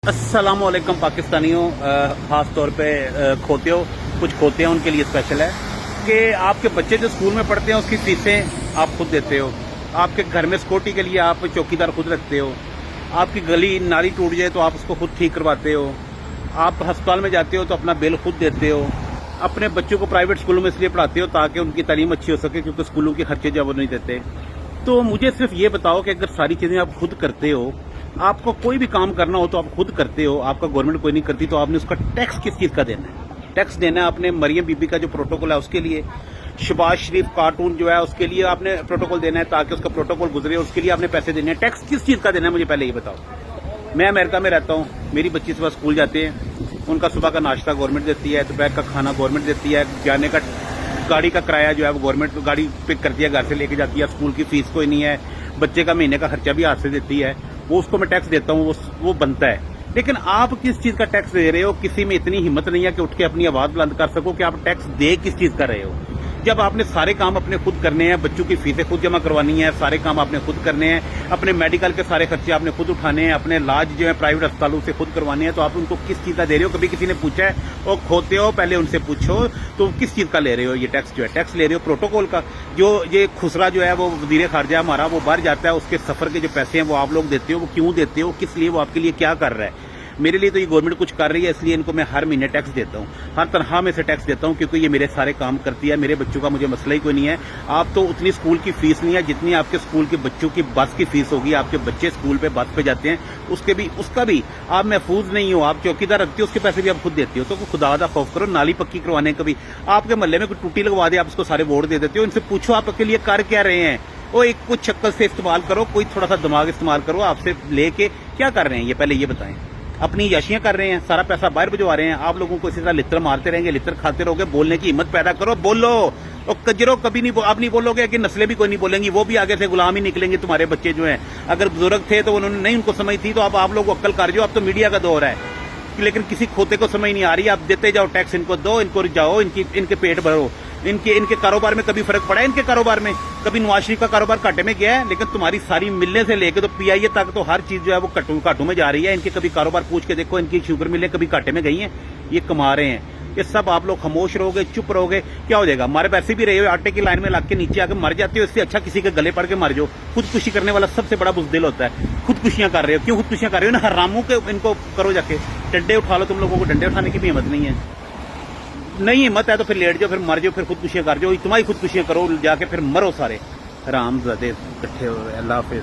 अस्सलाम वालेकुम पाकिस्तानियों, ख़ास तौर पे खोते हो कुछ खोते हैं उनके लिए स्पेशल है कि आपके बच्चे जो स्कूल में पढ़ते हैं उसकी फीसें आप खुद देते हो। आपके घर में सिक्योरिटी के लिए आप चौकीदार खुद रखते हो। आपकी गली नाली टूट जाए तो आप उसको खुद ठीक करवाते हो। आप अस्पताल में जाते हो तो अपना बिल खुद देते हो। अपने बच्चों को प्राइवेट स्कूलों में इसलिए पढ़ाते हो ताकि उनकी तालीम अच्छी हो सके, क्योंकि स्कूलों के खर्चे जो वो नहीं देते। तो मुझे सिर्फ ये बताओ कि अगर सारी चीज़ें आप खुद करते हो, आपको कोई भी काम करना हो तो आप खुद करते हो, आपका गवर्नमेंट कोई नहीं करती, तो आपने उसका टैक्स किस चीज़ का देना है? टैक्स देना है आपने मरियम बीबी का जो प्रोटोकॉल है उसके लिए, शहबाज शरीफ कार्टून जो है उसके लिए आपने प्रोटोकॉल देना है ताकि उसका प्रोटोकॉल गुजरे, उसके लिए आपने पैसे देने हैं। टैक्स किस चीज़ का देना है मुझे पहले ये बताओ। मैं अमेरिका में रहता हूँ, मेरी बच्ची सुबह स्कूल जाते हैं, उनका सुबह का नाश्ता गवर्नमेंट देती है, दोपहर का खाना गवर्नमेंट देती है, जाने का गाड़ी का किराया जो है वो गवर्नमेंट गाड़ी पिक करती है, घर से लेके जाती है, स्कूल की फीस कोई नहीं है, बच्चे का महीने का खर्चा भी हाथ से देती है, वो उसको मैं टैक्स देता हूँ, वो बनता है। लेकिन आप किस चीज़ का टैक्स दे रहे हो? किसी में इतनी हिम्मत नहीं है कि उठ के अपनी आवाज़ बुलंद कर सको कि आप टैक्स दे किस चीज़ का रहे हो, जब आपने सारे काम अपने खुद करने हैं, बच्चों की फीसें खुद जमा करवानी है, सारे काम आपने खुद करने हैं, अपने मेडिकल के सारे खर्चे आपने खुद उठाने हैं, अपने इलाज जो है प्राइवेट अस्पतालों से खुद करवाने हैं, तो आप उनको किस चीज़ का दे रहे हो? कभी किसी ने पूछा है? और खोते हो पहले उनसे पूछो तो किस चीज़ का ले रहे हो ये टैक्स? जो है टैक्स ले रहे हो प्रोटोकॉल का। जो ये खुसरा जो है वो वज़ीर ख़ारजा हमारा वो बाहर जाता है, उसके सफ़र के जो पैसे हैं वो आप लोग देते हो। वो क्यों देते हो? किस लिए? वो आपके लिए क्या कर रहा है? मेरे लिए तो ये गवर्नमेंट कुछ कर रही है, इसलिए इनको मैं हर महीने टैक्स देता हूँ, हर तनख्वाह में से टैक्स देता हूँ, क्योंकि ये मेरे सारे काम करती है। मेरे बच्चों का मुझे मसला ही कोई नहीं है। आप तो उतनी स्कूल की फीस नहीं है जितनी आपके स्कूल के बच्चों की बस की फीस होगी। आपके बच्चे स्कूल पे बस पे जाते हैं, उसका भी आप महफूज नहीं हो। आप चौकीदार रखते हो, उसके पैसे भी आप खुद देते हो। तो खुदा दा खौफ करो, नाली पक्की करवाने का भी आपके मोहल्ले में कोई टूटी लगवा दे, आप उसको सारे वोट दे देते हो। इनसे पूछो आप आपके लिए कर क्या रहे हैं। वो एक कुछ शक्ल से इस्तेमाल करो, कोई थोड़ा सा दिमाग इस्तेमाल करो। आपसे लेके क्या कर रहे हैं ये पहले ये बताएं। अपनी याशियां कर रहे हैं, सारा पैसा बाहर भिजवा रहे हैं। आप लोगों को इसी तरह लित्र मारते रहेंगे, लित्र खाते रहोगे। बोलने की हिम्मत पैदा करो, बोलो। और कजरो कभी नहीं, आप नहीं बोलोगे कि नस्लें भी कोई नहीं बोलेंगी, वो भी आगे से गुलाम ही निकलेंगे। तुम्हारे बच्चे जो हैं, अगर बुजुर्ग थे तो उन्होंने नहीं उनको समझ थी, तो आप लोग अक्ल कर जो। अब तो मीडिया का दौर है, लेकिन किसी खोते को समझ नहीं आ रही। आप देते जाओ टैक्स, इनको दो, इनको जाओ, इनके पेट भरो। इनके कारोबार में कभी फर्क पड़ा है? इनके कारोबार में कभी नवाज शरीफ का कारोबार घाटे में गया है? लेकिन तुम्हारी सारी मिलने से लेकर तो पीआईए तक तो हर चीज जो है वो घाटों में जा रही है। इनके कभी कारोबार पूछ के देखो, इनकी शुगर मिलें कभी घाटे में गई हैं? ये कमा रहे हैं। ये सब आप लोग खामोश रहोगे, चुप रहोगे, क्या हो जाएगा? हमारे पैसे भी रहे हो, आटे की लाइन में लग के नीचे आकर मर जाते हो। इससे अच्छा किसी के गले पड़ के मर जाओ। खुदकुशी करने वाला सबसे बड़ा बुज़दिल होता है। खुदकुशियां कर रहे हो, क्यों खुदकुशियां कर रहे हो? ना हरामों के इनको करो जाके, डंडे उठा लो। तुम लोगों को डंडे उठाने की भी हिम्मत नहीं है। नहीं हिम्मत है तो फिर लेट जाओ, फिर मर जाओ, फिर खुदकुशियां कर जाओ। तुम्हारी खुदकुशियां करो जाके, फिर मरो सारे हरामजादे इकट्ठे हो। अल्लाह हाफिज।